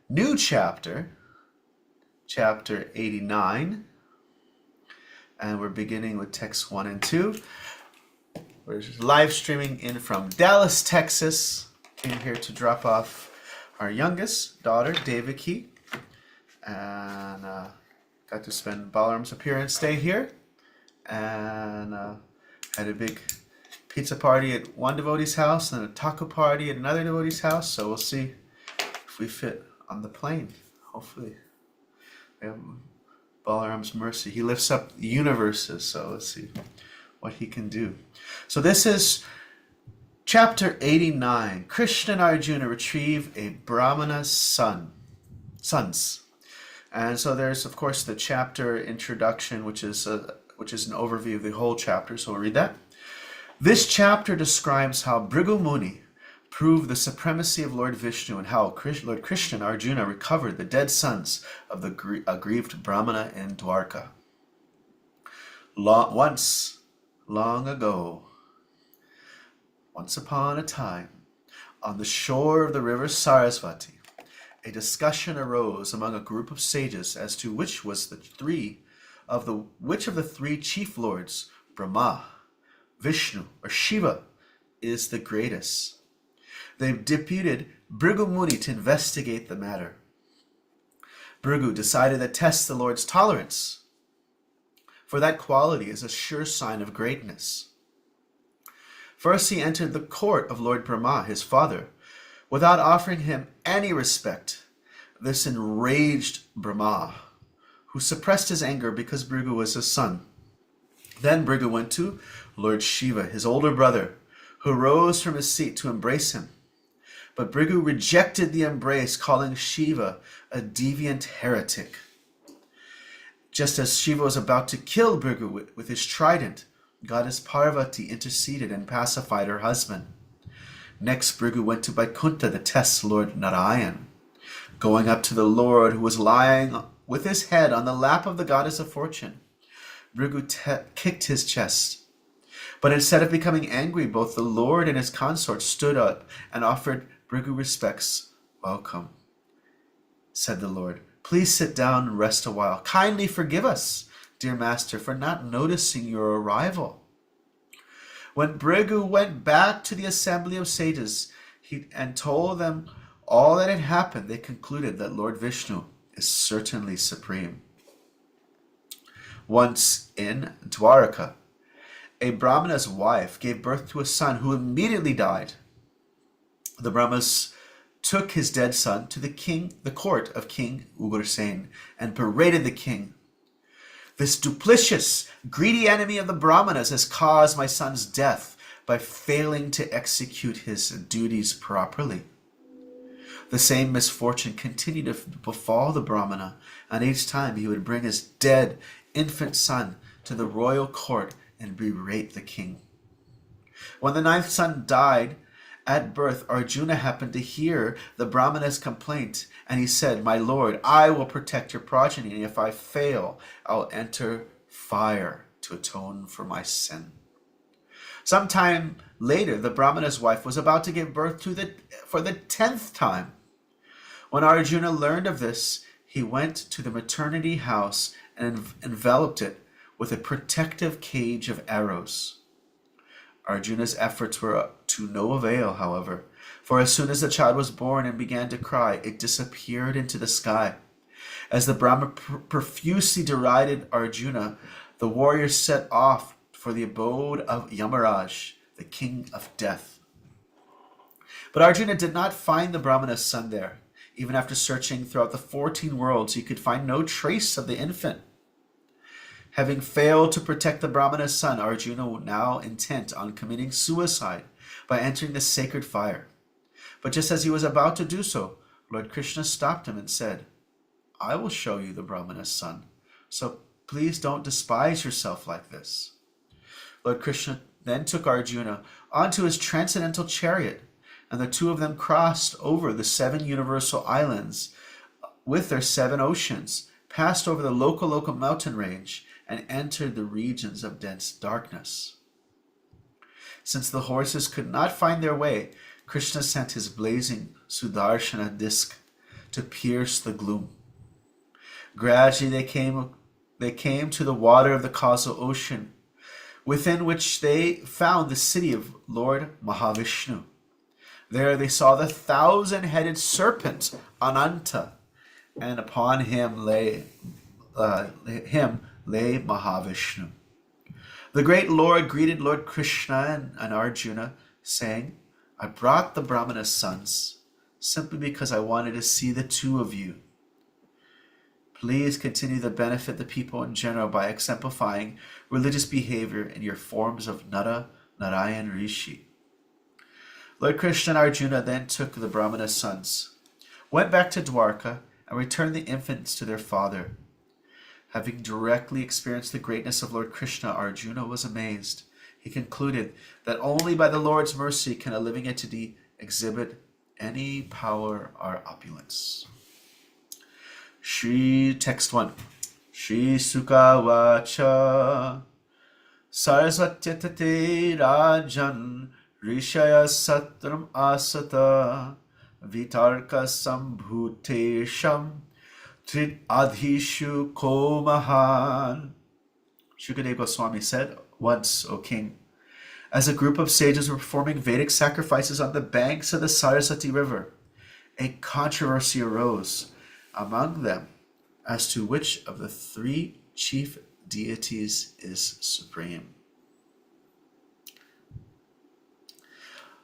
new chapter, chapter 89. And we're beginning with texts 1 and 2. We're live streaming in from Dallas, Texas. Came here to drop off our youngest daughter, Devaki. And got to spend Balaram's appearance day here. And had a big pizza party at one devotee's house and a taco party at another devotee's house. So we'll see if we fit on the plane. Hopefully. We have Balaram's mercy. He lifts up the universes. So let's see what he can do. So this is chapter 89. Krishna and Arjuna retrieve a Brahmana's sons. And so there's, of course, the chapter introduction, which is an overview of the whole chapter. So we'll read that. This chapter describes how Bhrigu Muni proved the supremacy of Lord Vishnu and how Lord Krishna and Arjuna recovered the dead sons of the aggrieved Brahmana in Dwarka. Long ago, once upon a time, on the shore of the river Sarasvati, a discussion arose among a group of sages as to which of the three chief lords, Brahma, Vishnu, or Shiva, is the greatest. They deputed Bhrigu Muni to investigate the matter. Bhrigu decided to test the Lord's tolerance, for that quality is a sure sign of greatness. First he entered the court of Lord Brahma, his father, without offering him any respect. This enraged Brahma, who suppressed his anger because Bhrigu was his son. Then Bhrigu went to Lord Shiva, his older brother, who rose from his seat to embrace him. But Bhrigu rejected the embrace, calling Shiva a deviant heretic. Just as Shiva was about to kill Bhrigu with his trident, Goddess Parvati interceded and pacified her husband. Next, Bhrigu went to Vaikuntha to test Lord Narayan. Going up to the Lord, who was lying with his head on the lap of the goddess of fortune, Bhrigu kicked his chest. But instead of becoming angry, both the Lord and his consort stood up and offered Bhrigu respects. Welcome, said the Lord. Please sit down and rest a while. Kindly forgive us, dear master, for not noticing your arrival. When Bhrigu went back to the assembly of sages and told them all that had happened, they concluded that Lord Vishnu is certainly supreme. Once in Dwarka, a Brahmana's wife gave birth to a son who immediately died. The Brahmas took his dead son to the court of King Ugrasen, and berated the king. This duplicitous, greedy enemy of the Brahmanas has caused my son's death by failing to execute his duties properly. The same misfortune continued to befall the Brahmana, and each time he would bring his dead infant son to the royal court and berate the king. When the 9th son died at birth, Arjuna happened to hear the Brahmana's complaint, and he said, "My lord, I will protect your progeny, and if I fail, I'll enter fire to atone for my sin." Sometime later, the Brahmana's wife was about to give birth for the 10th time. When Arjuna learned of this, he went to the maternity house and enveloped it with a protective cage of arrows. Arjuna's efforts were to no avail, however, for as soon as the child was born and began to cry, it disappeared into the sky. As the Brahma profusely derided Arjuna, the warrior set off for the abode of Yamaraj, the king of death. But Arjuna did not find the Brahmana's son there. Even after searching throughout the 14 worlds, he could find no trace of the infant. Having failed to protect the Brahmana's son, Arjuna was now intent on committing suicide by entering the sacred fire. But just as he was about to do so, Lord Krishna stopped him and said, "I will show you the Brahmana's son, so please don't despise yourself like this." Lord Krishna then took Arjuna onto his transcendental chariot, and the two of them crossed over the 7 universal islands with their 7 oceans, passed over the Loka mountain range, and entered the regions of dense darkness. Since the horses could not find their way, Krishna sent his blazing Sudarshana disc to pierce the gloom. Gradually they came to the water of the causal ocean, within which they found the city of Lord Mahavishnu. There they saw the 1,000-headed serpent Ananta, and upon him lay Mahavishnu. The great Lord greeted Lord Krishna and Arjuna, saying, I brought the Brahmana's sons simply because I wanted to see the two of you. Please continue to benefit the people in general by exemplifying religious behavior in your forms of Nara, Narayan, Rishi. Lord Krishna and Arjuna then took the Brahmana's sons, went back to Dwarka, and returned the infants to their father. Having directly experienced the greatness of Lord Krishna, Arjuna was amazed. He concluded that only by the Lord's mercy can a living entity exhibit any power or opulence. Text 1. Shri Sukha Vacha Sarasvatyatate Rajan Rishaya Satram Asata Vitarka Sambhutesham Trit Adhishu Ko Mahan. Shukadeva Goswami said, once, O king, as a group of sages were performing Vedic sacrifices on the banks of the Saraswati river, a controversy arose among them as to which of the three chief deities is supreme.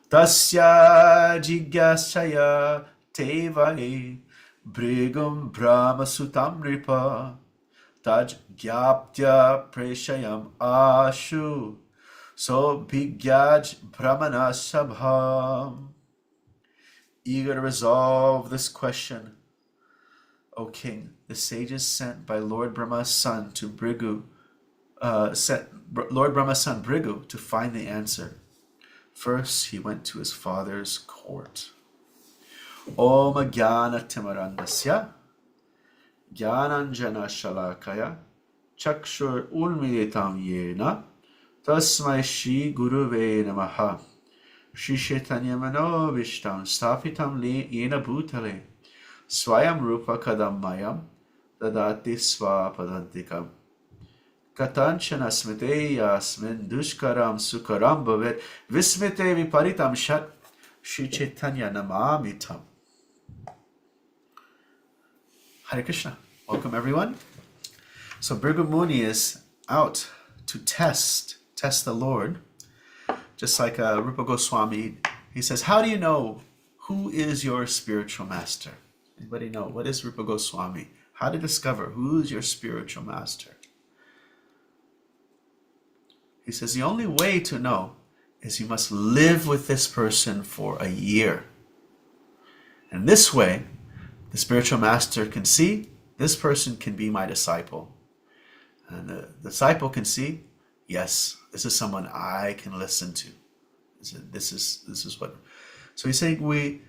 Tasya jigyasaya tevai brigum brahma sutam ripa taj gyaptya preshayam ashu so bhigyaj brahmana sabham. Eager to resolve this question, O king, the sages sent by Lord Brahma's son to Bhrigu, Lord Brahma's son Bhrigu to find the answer. First, he went to his father's court. Om Jnana Timarandasya Jnananjana Shalakaya Chakshur Ulmidetam Yena Tasmai Shri Guruve Namaha Shri Chaitanya Mano Vishtam Stapitam Yena Bhutale Swayam Rupa Kadam Mayam Dadati Svapadantikam Katanchana Smite Yasmin Dushkaram Sukaram Bhavet Vismite Viparitam Shat Shri Chaitanya Namamitam. Hare Krishna. Welcome everyone. So Bhrigu Muni is out to test the Lord. Just like Rupa Goswami, he says, how do you know who is your spiritual master? Anybody know? What is Rupa Goswami? How to discover who is your spiritual master? He says the only way to know is you must live with this person for a year. And this way, the spiritual master can see, this person can be my disciple. And the disciple can see, yes, this is someone I can listen to. This is what. So he's saying we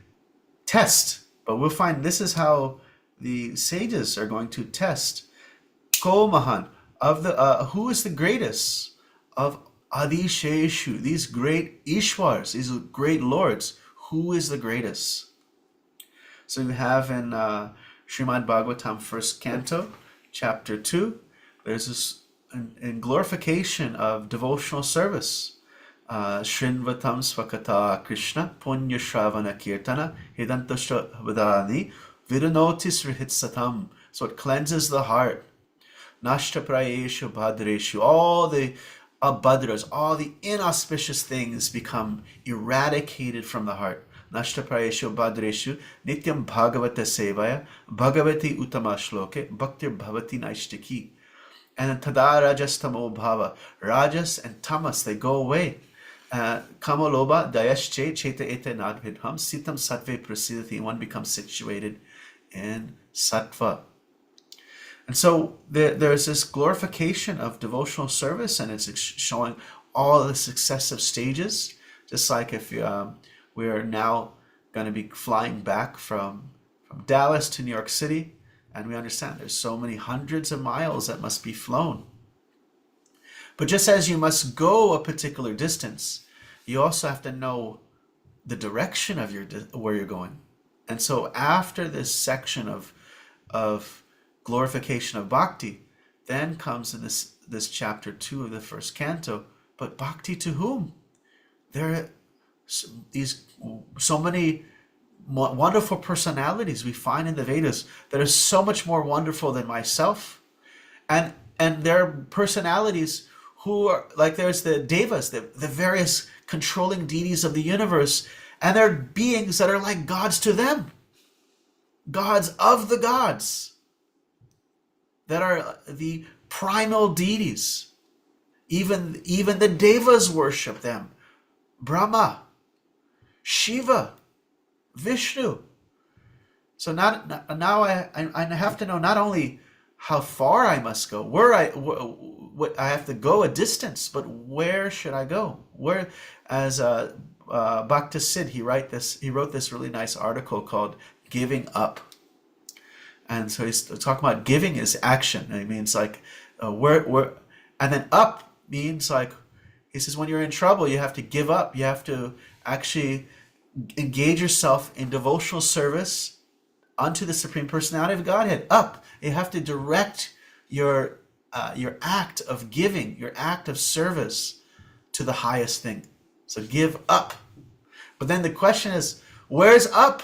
test, but we'll find this is how the sages are going to test. Ko Mahan, of the who is the greatest of Adisheshu, these great Ishwars, these great lords, who is the greatest? So you have in Srimad Bhagavatam, first canto, chapter 2, there's this in glorification of devotional service. Shrinvatam Svakata Krishna Punya Shravana Kirtana Hidantasha Vadani Vidanotis Rihitsatam. So it cleanses the heart. Nashta Prayeshu Bhadreshu. All the abhadras, all the inauspicious things become eradicated from the heart. Nashta Prayeshu Bhadreshu Nityam Bhagavata Sevaya Bhagavati Uttama Shloke Bhaktir Bhavati Naishtiki. And then Tada Rajas Tamo Bhava. Rajas and Tamas, they go away. Kamaloba Dayasche Cheta Ete Nadvidham Sitam Sattve Prasidati. One becomes situated in Sattva. And so there's this glorification of devotional service, and it's showing all the successive stages. Just like if we are now going to be flying back from Dallas to New York City, and we understand there's so many hundreds of miles that must be flown. But just as you must go a particular distance, you also have to know the direction of where you're going. And so after this section of glorification of bhakti, then comes in this chapter 2 of the first canto. But bhakti to whom? There are so many wonderful personalities we find in the Vedas that are so much more wonderful than myself. And there are personalities who are, like there's the devas, the various controlling deities of the universe, and they're beings that are like gods to them. Gods of the gods. That are the primal deities. Even the devas worship them. Brahma, Shiva, Vishnu. So now I have to know not only how far I must go, where I have to go a distance, but where should I go? Where, as Bhakta Sid, he wrote this really nice article called "Giving Up," and so he's talking about giving is action. And it means like where, and then up means like, he says when you're in trouble, you have to give up. You have to actually engage yourself in devotional service unto the Supreme Personality of Godhead. Up. You have to direct your act of giving, your act of service to the highest thing. So give up. But then the question is, where's up?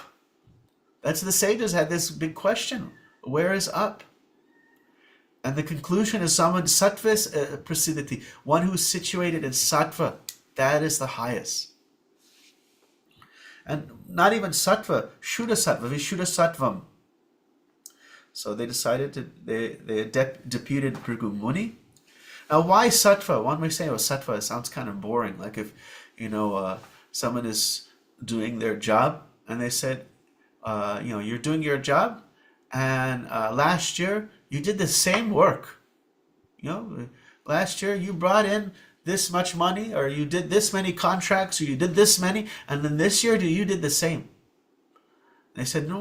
That's the sages had this big question. Where is up? And the conclusion is someone sattva's prasidhati, one who is situated in sattva. That is the highest. And not even sattva, shuddha sattva, vishuddha sattvam. So they decided they deputed Bhrigu Muni. Now why sattva? One may say, oh, sattva, it sounds kind of boring. Like if, someone is doing their job and they said, you're doing your job and last year you did the same work. Last year you brought in this much money, or you did this many contracts, or you did this many, and then this year you did the same. They said, no,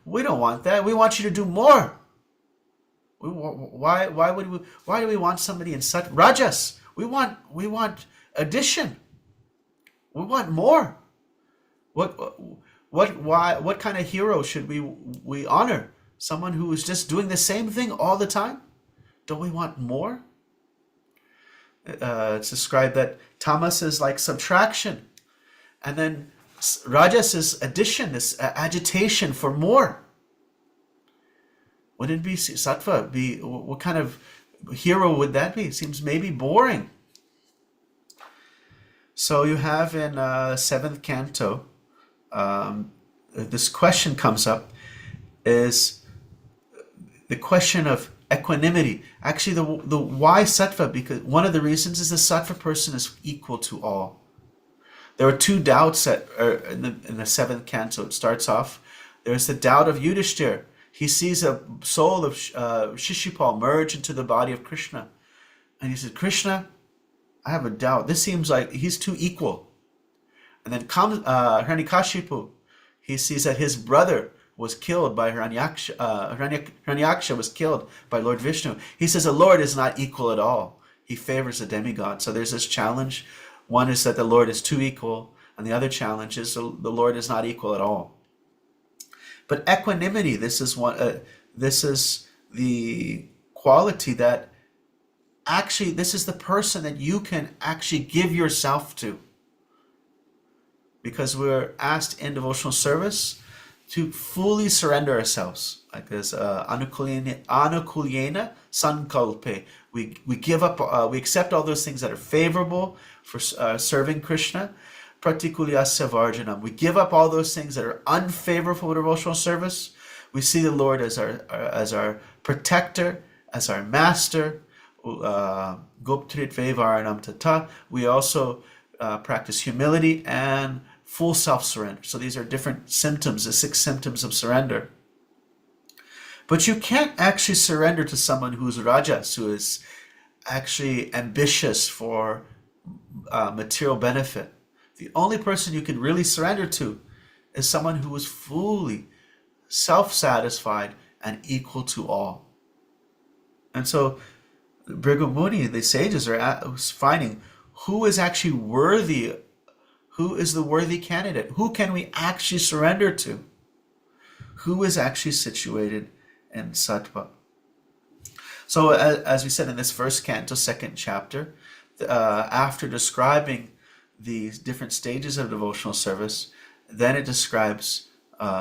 we don't want that. We want you to do more. Why do we want somebody in such rajas? We want addition. We want more. What kind of hero should we honor? Someone who is just doing the same thing all the time? Don't we want more? It's described that tamas is like subtraction, and then rajas is addition, this agitation for more. Wouldn't it be sattva? What kind of hero would that be? It seems maybe boring. So you have in 7th canto, this question comes up, is the question of equanimity. Actually, the why sattva? Because one of the reasons is the sattva person is equal to all. There are two doubts in the 7th canto. It starts off, there's the doubt of Yudhishthir. He sees a soul of Shishupal merge into the body of Krishna. And he says, Krishna, I have a doubt. This seems like he's too equal. And then comes Hiranyakashipu. He sees that his brother was killed by Hiranyaksha. Hiranyaksha was killed by Lord Vishnu. He says the Lord is not equal at all. He favors a demigod. So there's this challenge. One is that the Lord is too equal, and the other challenge is the Lord is not equal at all. But equanimity, this is the quality that actually, this is the person that you can actually give yourself to. Because we're asked in devotional service to fully surrender ourselves. Like this anukulyena sankalpe. We give up, we accept all those things that are favorable for serving Krishna. Pratikulyasya varjanam. We give up all those things that are unfavorable for devotional service. We see the Lord as our protector, as our master. Goptrit vevaranam tata. We also practice humility and full self-surrender. So these are different symptoms, the 6 symptoms of surrender. But you can't actually surrender to someone who's rajas, who is actually ambitious for material benefit. The only person you can really surrender to is someone who is fully self-satisfied and equal to all. And so Bhrigu Muni, the sages, are finding who is actually worthy, Who is the worthy candidate? Who can we actually surrender to? Who is actually situated in sattva? So as we said in this first canto, second chapter, after describing the different stages of devotional service, then it describes,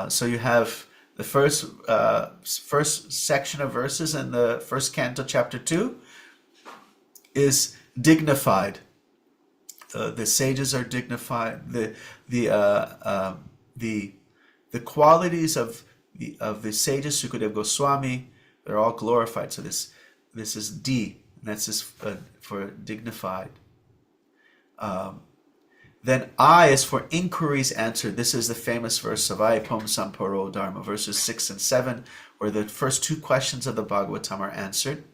so you have the first section of verses in the first canto, chapter 2, is dignified. The sages are dignified. The qualities of the sages, Sukadeva Goswami, they're all glorified. So this is D, and that's just for dignified. Then I is for inquiries answered. This is the famous verse of I Pom Samparo Dharma, verses 6 and 7, where the first two questions of the Bhagavatam are answered.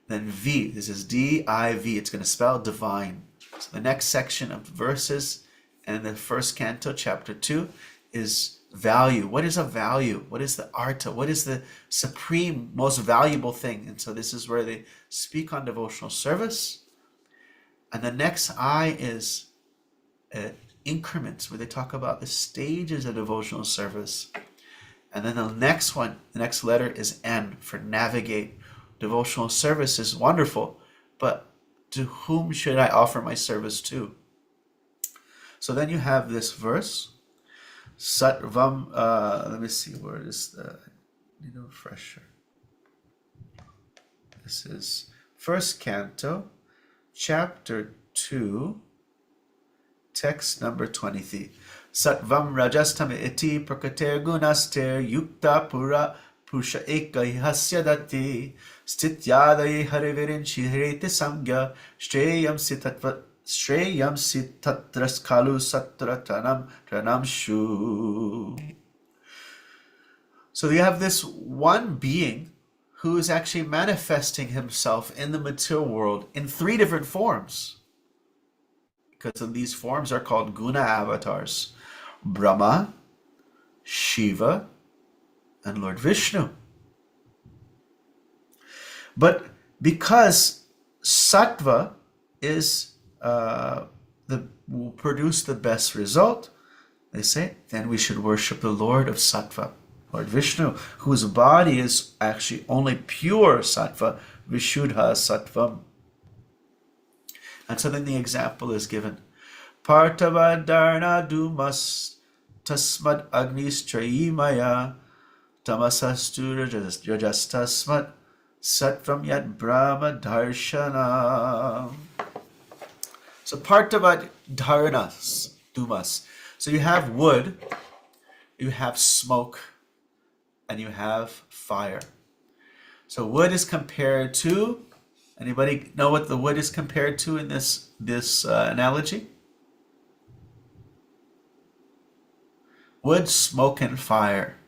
Then V, this is D-I-V, it's going to spell divine. So the next section of verses in the first canto, chapter 2, is value. What is a value? What is the artha? What is the supreme, most valuable thing? And so this is where they speak on devotional service. And the next I is increments, where they talk about the stages of devotional service. And then the next one, the next letter is N, for navigate. Devotional service is wonderful, but to whom should I offer my service to? So then you have this verse, Sattvam, let me see, where is the, I need a refresher. This is first canto, chapter 2, text number 23. Sattvam rajastam iti prakater gunaster yukta pura pusha eka hasya dati stityadaye harivirin shihirete samgya shreyam sitatras kalu satratanam tranam shu. So you have this one being who is actually manifesting himself in the material world in three different forms. Because of these forms are called Guna avatars: Brahma, Shiva, and Lord Vishnu. But because sattva is will produce the best result, they say, then we should worship the Lord of sattva, Lord Vishnu, whose body is actually only pure sattva, Vishuddha sattvam. And so then the example is given. Partavadarna dumas tasmad agnis trayimaya tamasastu rajastasmat sattvam yat brahma darshana. So partavadharnas dumas. So you have wood, you have smoke, and you have fire. So wood is compared to, anybody know what the wood is compared to in this analogy? Wood, smoke, and fire.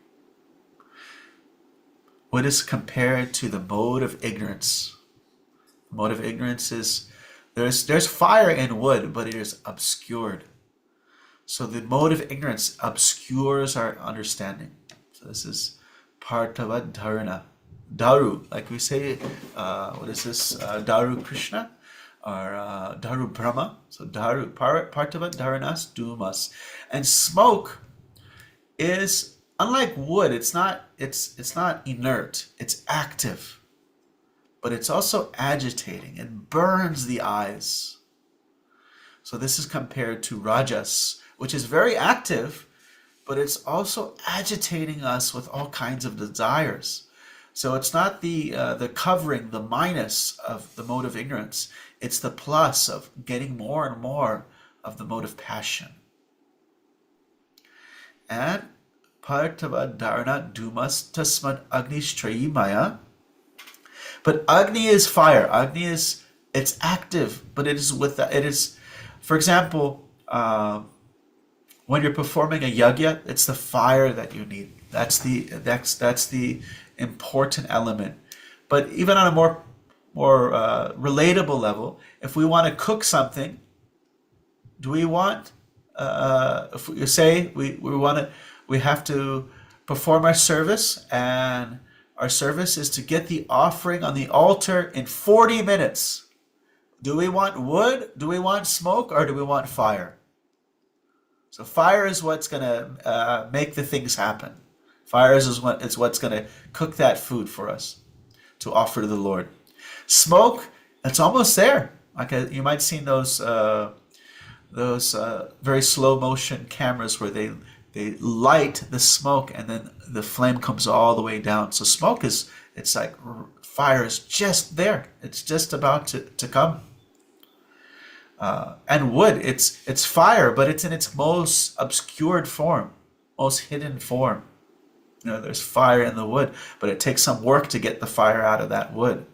Wood is compared to the mode of ignorance. The mode of ignorance is, there's fire in wood, but it is obscured. So the mode of ignorance obscures our understanding. So this is partavadharana. Daru, like we say, what is this? Daru Krishna or Daru Brahma. So Daru, partavadharanas dumas. And smoke is, unlike wood, it's not inert, it's active. But it's also agitating. It burns the eyes. So this is compared to rajas, which is very active, but it's also agitating us with all kinds of desires. So it's not the covering, the minus of the mode of ignorance. It's the plus of getting more and more of the mode of passion. And partavadharana dumas tasmad agnishrayimaya. But Agni is fire. Agni is, it's active, but it is, for example, when you're performing a yajna, it's the fire that you need. That's the important element. But even on a more relatable level, if we want to cook something, do we want, if you say we have to perform our service, and our service is to get the offering on the altar in 40 minutes. Do we want wood? Do we want smoke? Or do we want fire? So fire is what's going to make the things happen. Fire is what's going to cook that food for us to offer to the Lord. Smoke, it's almost there. Like you might have seen those very slow motion cameras where they light the smoke and then the flame comes all the way down. So smoke it's like fire is just there. It's just about to come. And wood, it's fire, but it's in its most obscured form, most hidden form. There's fire in the wood, but it takes some work to get the fire out of that wood.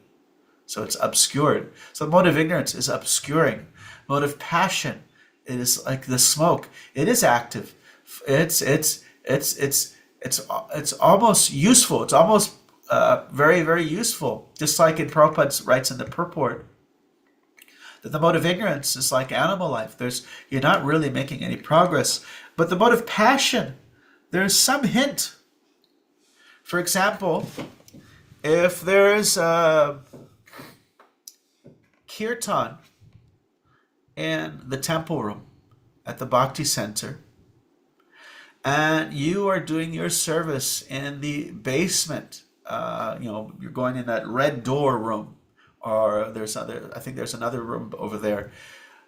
So it's obscured. So the mode of ignorance is obscuring. Mode of passion, it is like the smoke. It is active. It's almost useful. It's almost very, very useful. Just like in Prabhupada writes in the purport, that the mode of ignorance is like animal life. You're not really making any progress. But the mode of passion, there's some hint. For example, if there is a kirtan in the temple room at the Bhakti Center, and you are doing your service in the basement, you're going in that red door room, or I think there's another room over there.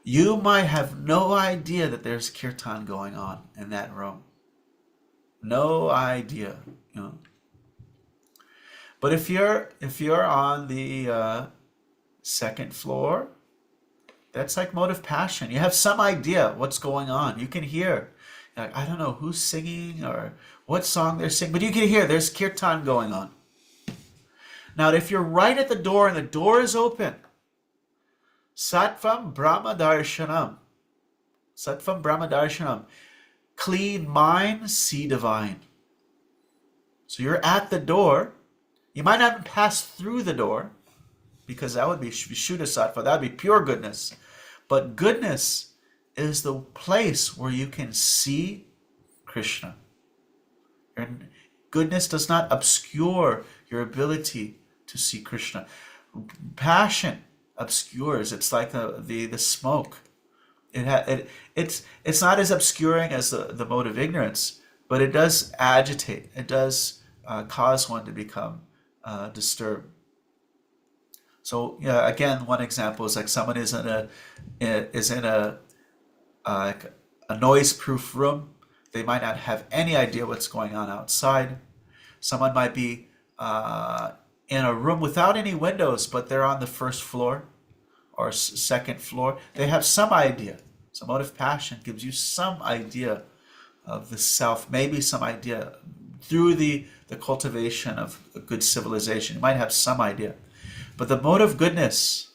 You might have no idea that there's kirtan going on in that room. No idea, But if you're on the second floor, that's like mode of passion. You have some idea what's going on. You can hear. Like, I don't know who's singing or what song they're singing, but you can hear there's kirtan going on. Now, if you're right at the door and the door is open, Sattvam Brahma Darshanam. Sattvam Brahma Darshanam. Clean mind, see divine. So you're at the door. You might not pass through the door, because that would be Vishuddha Sattva. That would be pure goodness. But goodness is the place where you can see Krishna. And goodness does not obscure your ability to see Krishna. Passion obscures. It's like the smoke. It's not as obscuring as the mode of ignorance, but it does agitate. It does cause one to become disturbed. So again, one example is like someone is in a noise-proof room. They might not have any idea what's going on outside. Someone might be in a room without any windows, but they're on the first floor or second floor. They have some idea. So mode of passion gives you some idea of the self, maybe some idea through the cultivation of a good civilization. You might have some idea. But the mode of goodness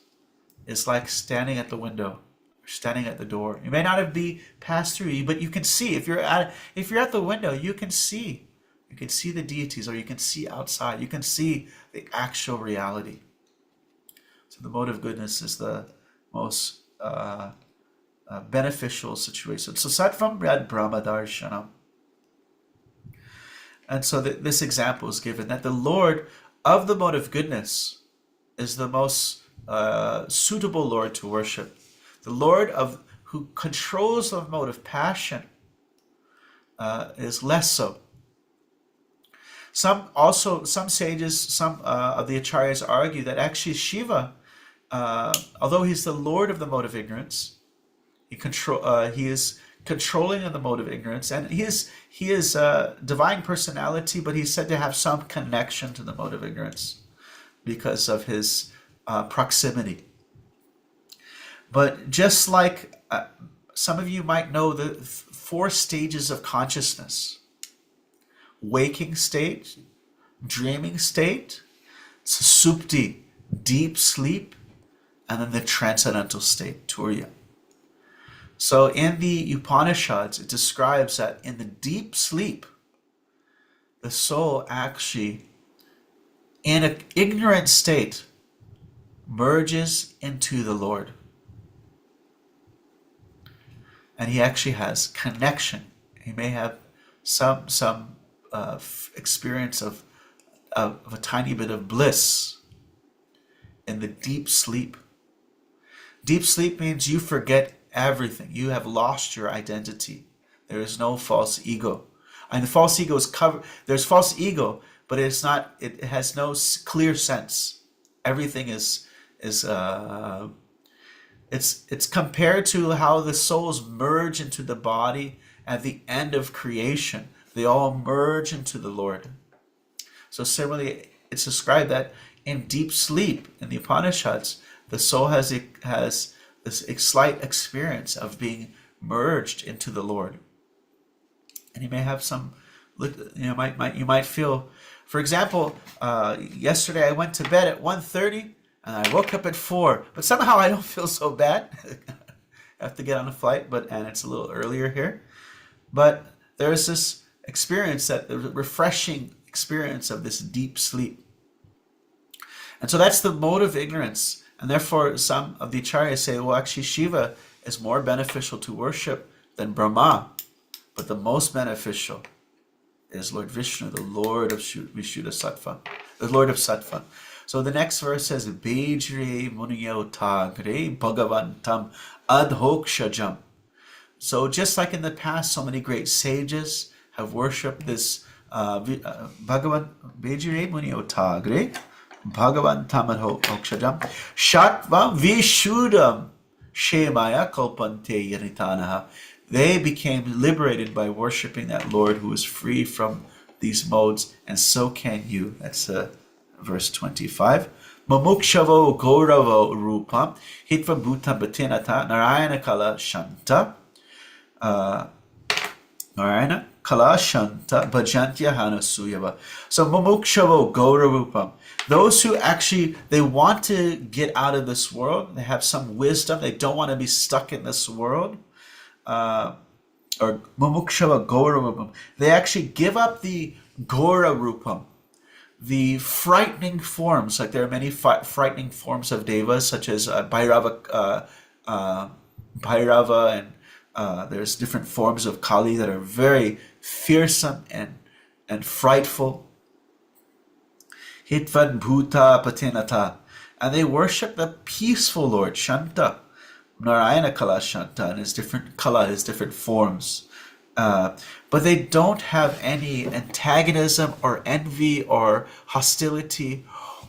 is like standing at the window, or standing at the door. You may not have be passed through, but you can see. If you're at the window, you can see. You can see the deities, or you can see outside. You can see the actual reality. So the mode of goodness is the most beneficial situation. So Sattvam Brahma Darshanam. And so this example is given that the Lord of the mode of goodness is the most suitable Lord to worship. The Lord who controls the mode of passion is less so. Some sages, some of the acharyas argue that actually Shiva, although he's the Lord of the mode of ignorance, he is controlling of the mode of ignorance, and he is a divine personality, but he's said to have some connection to the mode of ignorance because of his proximity. But just like some of you might know the 4 stages of consciousness: waking state, dreaming state, susupti, deep sleep, and then the transcendental state, turiya. So in the Upanishads, it describes that in the deep sleep, the soul actually, in an ignorant state, merges into the Lord. And he actually has connection. He may have some experience of a tiny bit of bliss in the deep sleep. Deep sleep means you forget everything. You have lost your identity. There is no false ego. And the false ego is covered. There's false ego, but it's not. It has no clear sense. Everything is it's compared to how the souls merge into the body at the end of creation. They all merge into the Lord. So similarly, it's described that in deep sleep in the Upanishads, the soul has this slight experience of being merged into the Lord. And you may have some, you might feel, for example, yesterday I went to bed at 1:30 and I woke up at 4, but somehow I don't feel so bad. I have to get on a flight, and it's a little earlier here. But there's this experience, that the refreshing experience of this deep sleep. And so that's the mode of ignorance. And therefore some of the acharyas say, well, actually Shiva is more beneficial to worship than Brahma. But the most beneficial is Lord Vishnu, the Lord of Vishuddha Sattva, the Lord of Sattva. So the next verse says, Bejre Muniyo Tagre Bhagavantam Adhokshajam. So just like in the past, so many great sages have worshipped this Bhagavan Bejre Muniyo Tagre Bhagavantam Adhokshajam Shatvam Vishuddham Shemaya Kalpante Yaritanaha. They became liberated by worshiping that Lord who is free from these modes, and so can you. That's verse 25. Mamukshavo Gauravo Rupam Hitva Bhuta Bhatinata Narayana Kala Shanta Narayana Kala Shanta Bhajantya Hanasuyava. So Mamukshavo Gaurava. Those who actually, they want to get out of this world, they have some wisdom, they don't want to be stuck in this world. Or Mumukshava Gora Rupam. They actually give up the Gora Rupam, the frightening forms. Like there are many frightening forms of devas, such as Bhairava, and there's different forms of Kali that are very fearsome and frightful. Hitvan Bhuta Patinata. And they worship the peaceful Lord, Shanta. Narayana Kala Shanta, and his different forms. But they don't have any antagonism or envy or hostility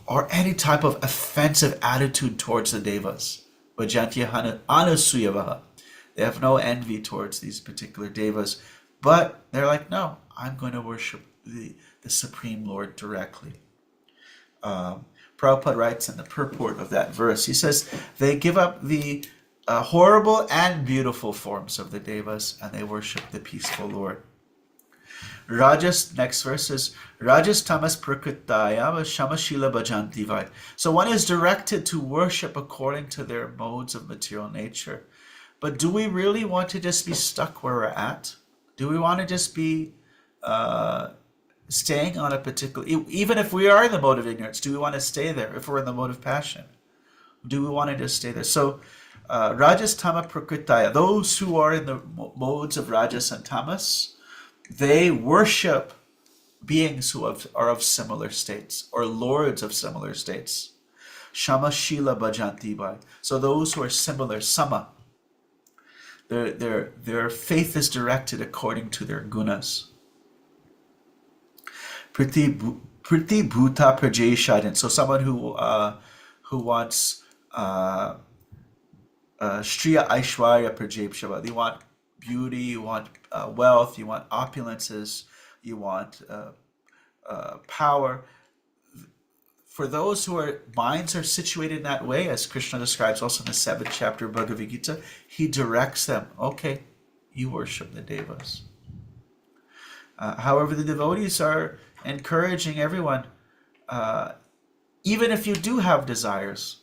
or any type of offensive attitude towards the devas. Vajantya Anusuyavaha. They have no envy towards these particular devas, but they're like, no, I'm going to worship the Supreme Lord directly. Prabhupada writes in the purport of that verse, he says, they give up the horrible and beautiful forms of the devas, and they worship the peaceful Lord. Next verse is Rajas Tamas Prakritaya Shamashila Bhajanti Vai. So one is directed to worship according to their modes of material nature. But do we really want to just be stuck where we're at? Do we want to just be staying on a particular, even if we are in the mode of ignorance, do we want to stay there? If we're in the mode of passion, do we want to just stay there? So Rajas Tama Prakritaya, those who are in the modes of Rajas and Tamas, they worship beings who are of similar states, or lords of similar states. Shama Shila Bhajanti Bhai. So those who are similar, Sama, their faith is directed according to their gunas. Priti Bhuta Prajeshadan. So someone who wants Shriya Aishwarya Prajepshava. You want beauty, you want wealth, you want opulences, you want power. For those who minds are situated in that way, as Krishna describes also in the 7th chapter of Bhagavad Gita, he directs them, okay, you worship the devas. However, the devotees are encouraging everyone, even if you do have desires,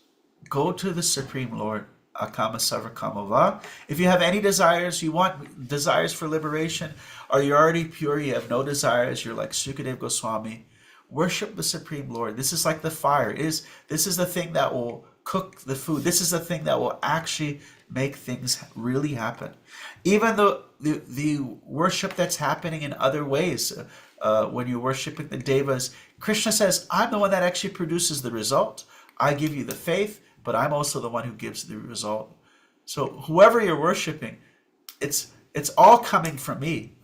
go to the Supreme Lord. Akama Sarvakamava. If you have any desires, you want desires for liberation, or you're already pure, you have no desires, you're like Sukadeva Goswami, worship the Supreme Lord. This is like the fire. This is the thing that will cook the food. This is the thing that will actually make things really happen. Even though the worship that's happening in other ways, when you're worshiping the devas, Krishna says, I'm the one that actually produces the result. I give you the faith, but I'm also the one who gives the result. So whoever you're worshiping, it's it's all coming from me.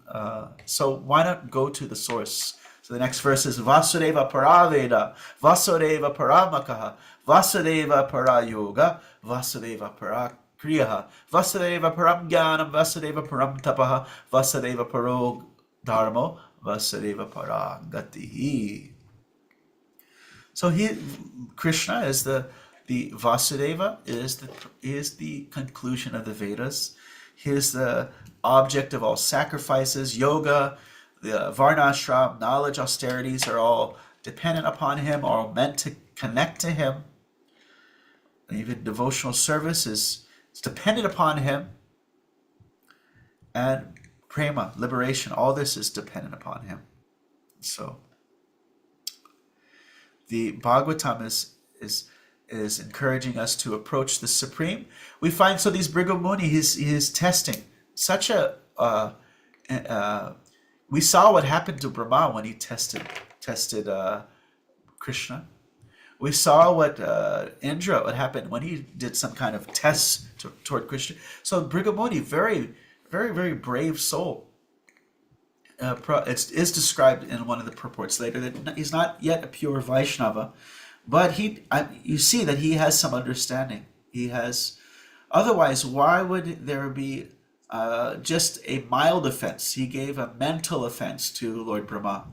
So why not go to the source? So the next verse is Vasudeva Paraveda, Vasudeva Paramakaha, Vasudeva Parayoga, Vasudeva Parakriyaha, Vasudeva Paramgyanam, Vasudeva Paramtapaha, Vasudeva Paro Dharmo, Vasudeva Paragatihi. So Krishna is the Vasudeva is the conclusion of the Vedas. He is the object of all sacrifices. Yoga, the varnashram, knowledge, austerities are all dependent upon him, are all meant to connect to him. And even devotional service is dependent upon him. And prema, liberation, all this is dependent upon him. So the Bhagavatam is encouraging us to approach the Supreme. We find, so these Bhrigu Muni, he's testing such a we saw what happened to Brahma when he tested Krishna. We saw what what happened when he did some kind of test toward Krishna. So Bhrigu Muni, very, very, very brave soul. It is described in one of the purports later that he's not yet a pure Vaishnava, but you see that he has some understanding. He has. Otherwise, why would there be just a mild offense? He gave a mental offense to Lord Brahma,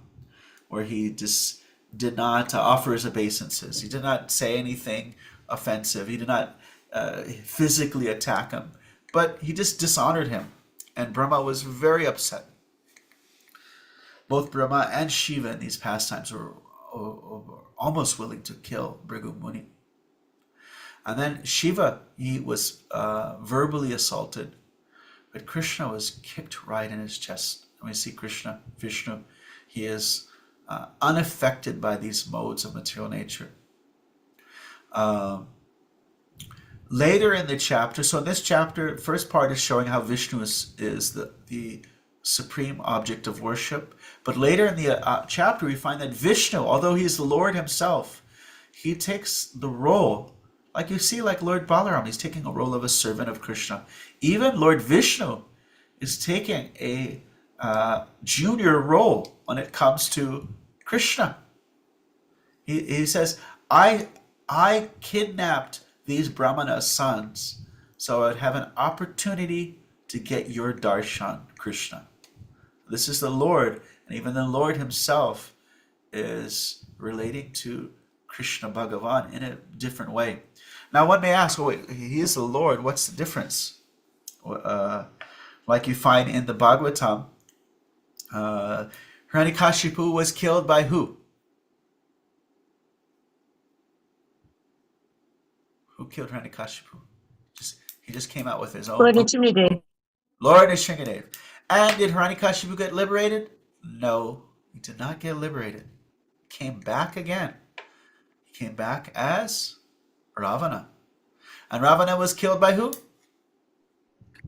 where he just did not offer his obeisances. He did not say anything offensive. He did not physically attack him, but he just dishonored him, and Brahma was very upset. Both Brahma and Shiva in these pastimes were almost willing to kill Bhrigu Muni. And then Shiva, he was verbally assaulted, but Krishna was kicked right in his chest. And we see Krishna, Vishnu, he is unaffected by these modes of material nature. Later in the chapter, so in this chapter, first part is showing how Vishnu is the supreme object of worship. But later in the chapter, we find that Vishnu, although he is the Lord himself, he takes the role, like you see, like Lord Balaram, he's taking a role of a servant of Krishna. Even Lord Vishnu is taking a junior role when it comes to Krishna. He says, I kidnapped these Brahmana's sons so I'd have an opportunity to get your darshan, Krishna. This is the Lord, and even the Lord himself is relating to Krishna Bhagavan in a different way. Now one may ask, well, wait, he is the Lord, what's the difference? Like you find in the Bhagavatam, Hiranyakashipu was killed by who? Who killed Hiranyakashipu? He just came out with his own. Lord Nityananda. Lord Nityananda. And did Hiranyakashipu get liberated? No, he did not get liberated. He came back again. He came back as Ravana. And Ravana was killed by who?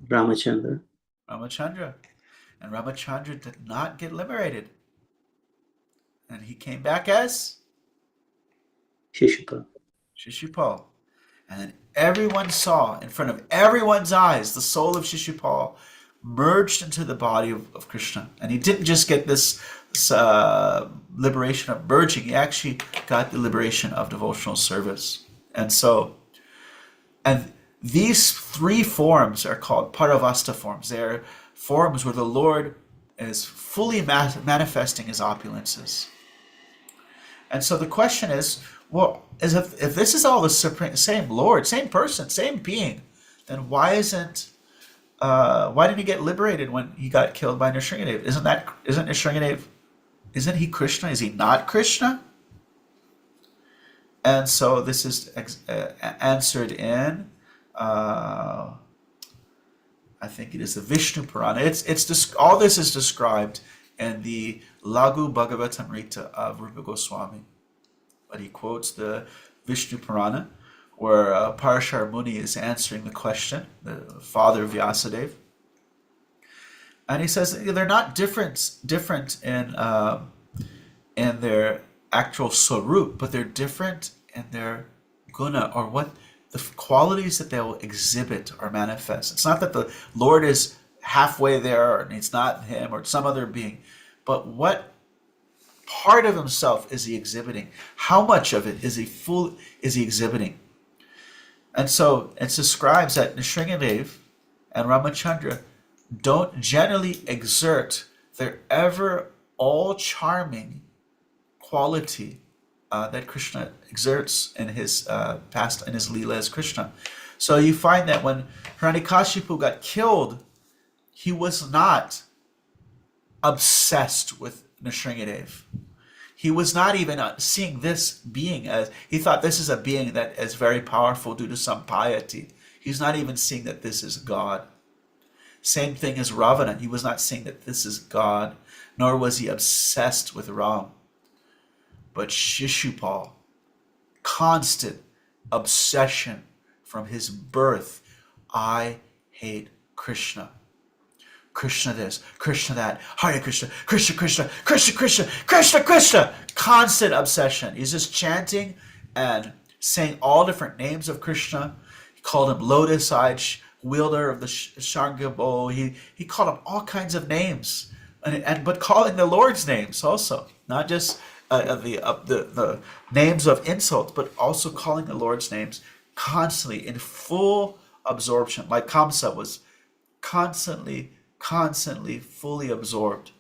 Ramachandra. Ramachandra. And Ramachandra did not get liberated. And he came back as? Shishupal. Shishupal. And then everyone saw, in front of everyone's eyes, the soul of Shishupal merged into the body of Krishna. And he didn't just get this liberation of merging, he actually got the liberation of devotional service. And these three forms are called Paravasta forms. They're forms where the Lord is fully manifesting his opulences. And so the question is, well, if this is all the same Lord, same person, same being, then why didn't he get liberated when he got killed by Nrsingadev? Isn't Nrsingadev, isn't he Krishna? Is he not Krishna? And so this is answered in, I think it is the Vishnu Purana. All this is described in the Lagu Bhagavatamrita of Rupa Goswami. But he quotes the Vishnu Purana, where Parashar Muni is answering the question, the father of Vyasadeva. And he says they're not different in their actual swarup, but they're different in their guna, or what the qualities that they will exhibit or manifest. It's not that the Lord halfway there, and it's not him or some other being. But what part of himself is he exhibiting? How much of it is he exhibiting? And so it describes that Nrsingadev and Ramachandra don't generally exert their ever all charming quality that Krishna exerts in his past in his Leela as Krishna. So you find that when Hiranyakashipu got killed, he was not obsessed with Nrsingadev. He was not even seeing this being as, he thought this is a being that is very powerful due to some piety. He's not even seeing that this is God. Same thing as Ravana. He was not seeing that this is God, nor was he obsessed with Ram. But Shishupal, constant obsession from his birth. I hate Krishna. Krishna this, Krishna that, Hare Krishna, Krishna Krishna, Krishna Krishna, Krishna Krishna. Constant obsession. He's just chanting and saying all different names of Krishna. He called him lotus-eyed wielder of the Shanga bow. He called him all kinds of names, but calling the Lord's names also, not just the names of insults, but also calling the Lord's names constantly in full absorption, like Kamsa was constantly fully absorbed.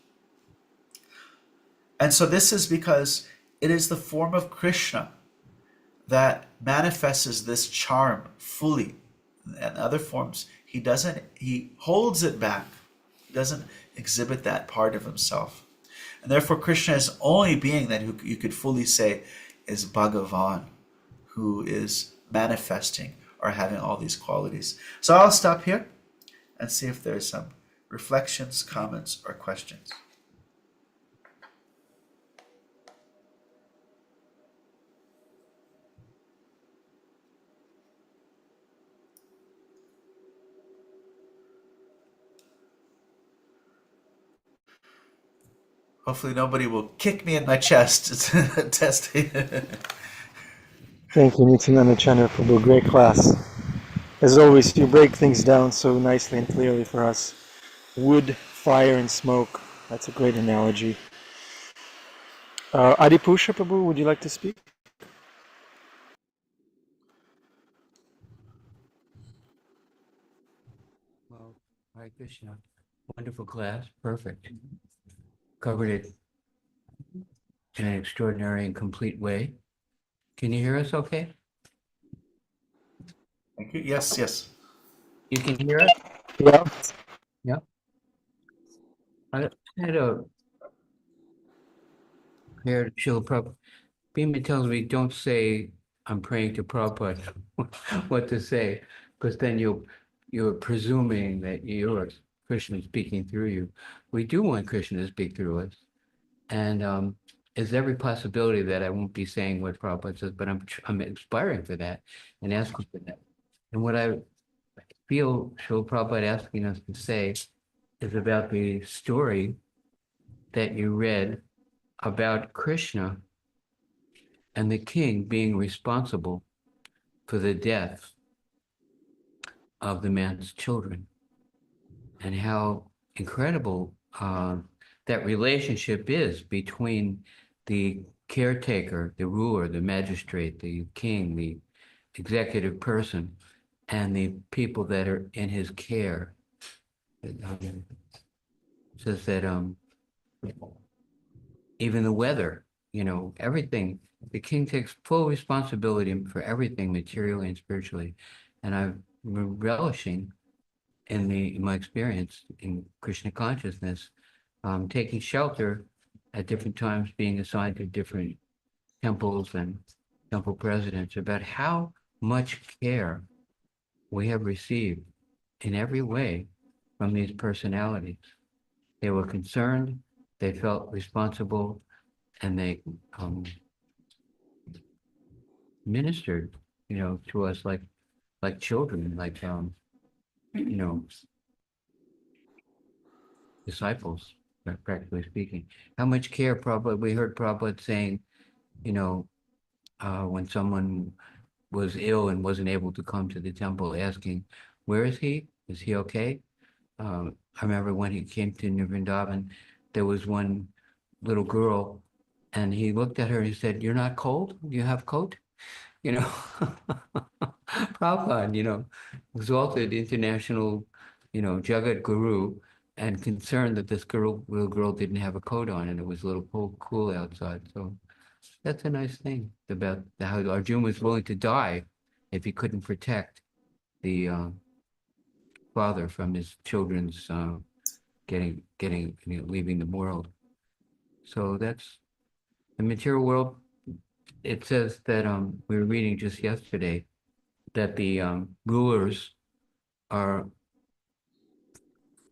And so this is because it is the form of Krishna that manifests this charm fully. In other forms, he holds it back. He doesn't exhibit that part of himself. And therefore Krishna is only being that you could fully say is Bhagavan, who is manifesting or having all these qualities. So I'll stop here and see if there's some reflections, comments, or questions. Hopefully nobody will kick me in my chest. It's testing. Thank you, Nityananda Chandra, for a great class. As always, you break things down so nicely and clearly for us. Wood, fire, and smoke. That's a great analogy. Adipusha Prabhu, would you like to speak? Well, Hare Krishna. Wonderful class. Perfect. Covered it in an extraordinary and complete way. Can you hear us okay? Thank you. Yes. You can hear us? Yeah. Yep. I had a here Srila Prabhupada. Bhima tells me don't say I'm praying to Prabhupada what to say, because then you're presuming that you're Krishna speaking through you. We do want Krishna to speak through us. And there's every possibility that I won't be saying what Prabhupada says, but I'm aspiring for that and asking for that. And what I feel Srila Prabhupada asking us to say is about the story that you read about Krishna and the king being responsible for the death of the man's children, and how incredible that relationship is between the caretaker, the ruler, the magistrate, the king, the executive person, and the people that are in his care. It says that even the weather, everything, the king takes full responsibility for everything materially and spiritually. And I'm relishing in my experience in Krishna consciousness, taking shelter at different times, being assigned to different temples and temple presidents, about how much care we have received in every way from these personalities. They were concerned, they felt responsible, and they ministered, to us like children, like disciples, practically speaking. How much care Prabhupada, we heard Prabhupada saying, when someone was ill and wasn't able to come to the temple, asking, where is he? Is he okay? I remember when he came to New Vrindavan, there was one little girl, and he looked at her and he said, "You're not cold? You have coat?" You know, Prabhupada, exalted international, Jagat Guru, and concerned that this little girl didn't have a coat on and it was a little cool outside. So that's a nice thing about how Arjuna was willing to die if he couldn't protect the father from his children's leaving the world. So that's the material world. It says that we were reading just yesterday that the rulers are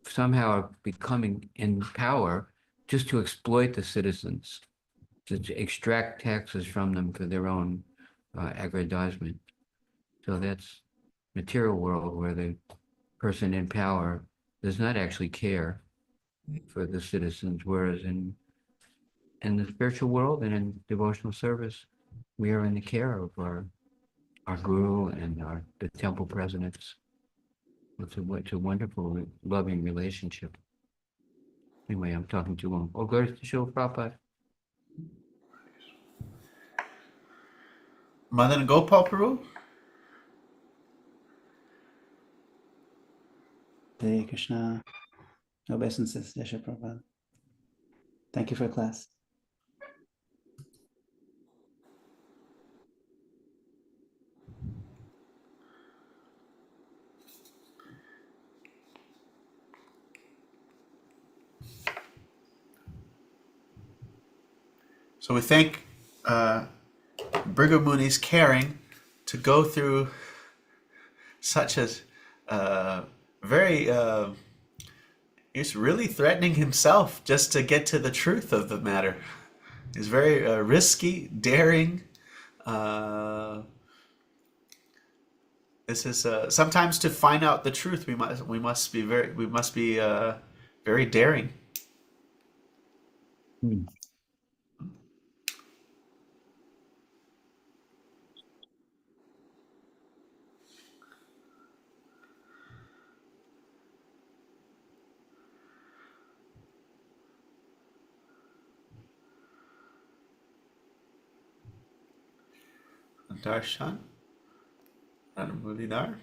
somehow becoming in power just to exploit the citizens, to extract taxes from them for their own aggrandizement. So that's material world where the person in power does not actually care for the citizens, whereas in the spiritual world and in devotional service, we are in the care of our guru and the temple presidents. It's a wonderful, loving relationship. Anyway, I'm talking too long. Oh, glory to Srila Prabhupada. Madan Gopal Prabhu? Hare Krishna. Obeisances, Desha Prabhupada. Thank you for class. So we thank Bhrigu Muni's caring to go through such a very he's really threatening himself just to get to the truth of the matter. He's very risky, daring. This is sometimes to find out the truth. We must be very daring. Darshan, Mulinar.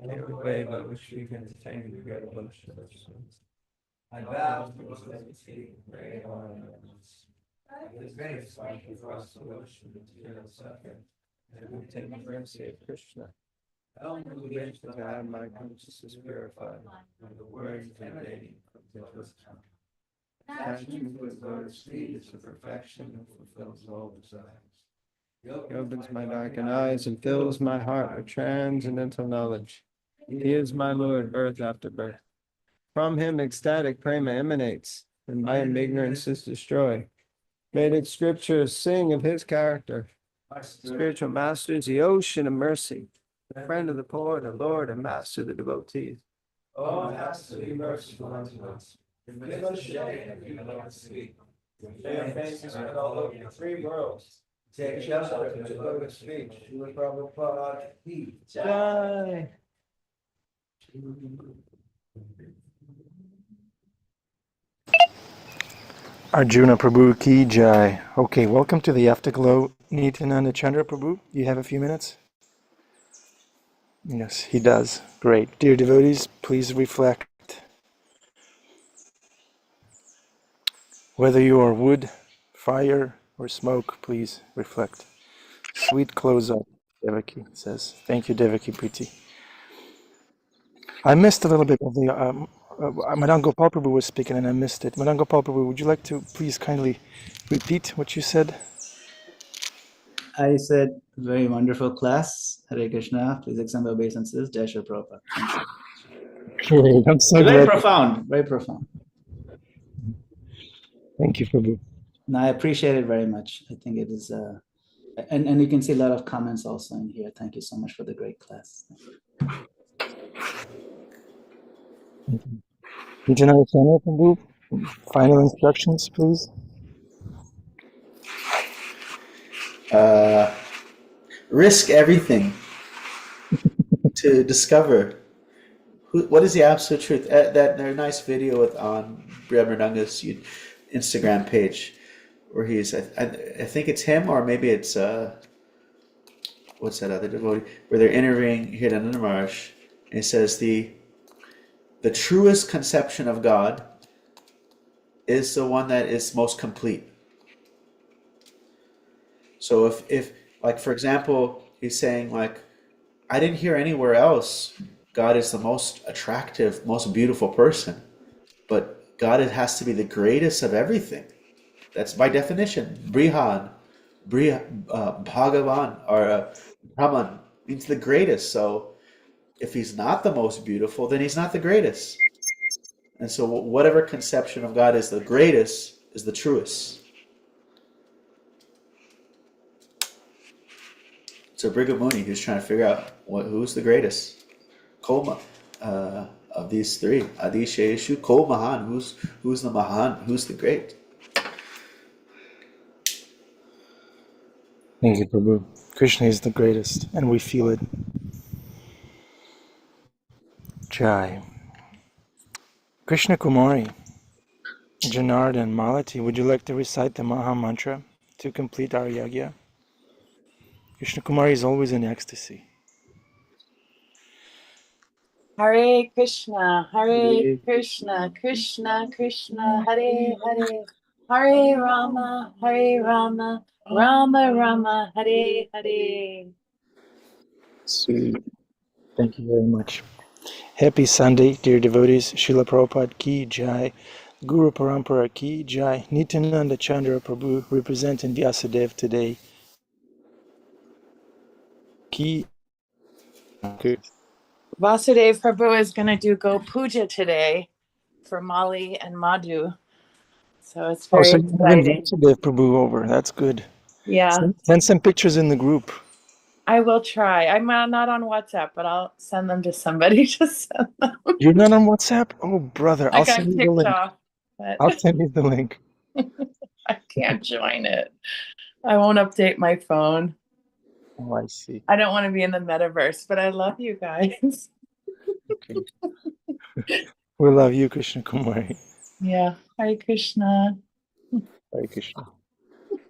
Every way by which we can attain the great blessedness. I vow to pray on the grace for us to worship material suffering, and we take the mercy of Krishna. Help me to have my consciousness purified, and the words of dating from this time. Attachment to the Lord's feet is the perfection and fulfills all desires. He opens my darkened eyes and fills my heart with transcendental knowledge. He is my Lord, birth after birth. From him ecstatic prema emanates, and by him ignorance is destroyed. Vedic scriptures sing of his character. Spiritual master is the ocean of mercy, the friend of the poor, the Lord and master of the devotees. Oh, Master, be merciful unto us. Give us shade and give us speak. Share faces with all over the three worlds. Take shelter to the lotus feet. Srila Prabhupada ki jai. Arjuna Prabhu ki jai. Okay, welcome to the Afterglow. Nityananda Chandra Prabhu, you have a few minutes? Yes, he does. Great. Dear devotees, please reflect. Whether you are wood, fire, or smoke, please reflect. Sweet close up, Devaki says. Thank you, Devaki Priti. I missed a little bit of the Madan Gopal Prabhu was speaking and I missed it. Madan Gopal Prabhu, would you like to please kindly repeat what you said? I said, very wonderful class. Hare Krishna. Please accept my obeisances. Jai Shri Prabhupada. Thank you. Great, I'm so Very glad. profound. Very profound. Thank you, Prabhu. No, I appreciate it very much. I think it is, and you can see a lot of comments also in here. Thank you so much for the great class. Nityananda Chandra Prabhu, final instructions, please. Risk everything to discover what is the absolute truth. That nice video on Brahmananga's Instagram page, where he's, I think it's him, or maybe it's what's that other devotee, where they're interviewing Hridayananda Maharaj, and he says the truest conception of God is the one that is most complete. So if like, for example, he's saying, like, I didn't hear anywhere else God is the most attractive, most beautiful person, but God, it has to be the greatest of everything. That's by definition. Bhagavan, or Brahman means the greatest. So if he's not the most beautiful, then he's not the greatest. And so whatever conception of God is the greatest is the truest. So Brigham Muni, he was trying to figure out who's the greatest. Koma, of these three, Adi Sheshu, Ko Mahan, who's the Mahan, who's the great? Thank you, Prabhu. Krishna is the greatest, and we feel it. Jai. Krishna Kumari, Janardhan, Malati, would you like to recite the Maha Mantra to complete our yagya? Krishna Kumari is always in ecstasy. Hare Krishna, Krishna Krishna, Hare Hare, Hare Rama, Rama Rama, Hare Hare. Sweet. Thank you very much. Happy Sunday, dear devotees. Srila Prabhupada ki jai. Guru Parampara ki jai. Nityananda Chandra Prabhu representing Vyasadeva today. Ki. Vasudev Prabhu is going to do Go Puja today for Molly and Madhu. So it's Oh, very so you have exciting. Vyasadeva Prabhu over. That's good. Yeah, Send some pictures in the group. I will try. I'm not on WhatsApp, but I'll send them to somebody. Just send them. You're not on WhatsApp? Oh, brother. I'll I got send you the kicked link. off, but I'll send you the link. I can't join it. I won't update my phone. Oh, I see. I don't want to be in the metaverse, but I love you guys. Okay. We love you, Krishna Kumari. Yeah. Hare Krishna. Hare Krishna.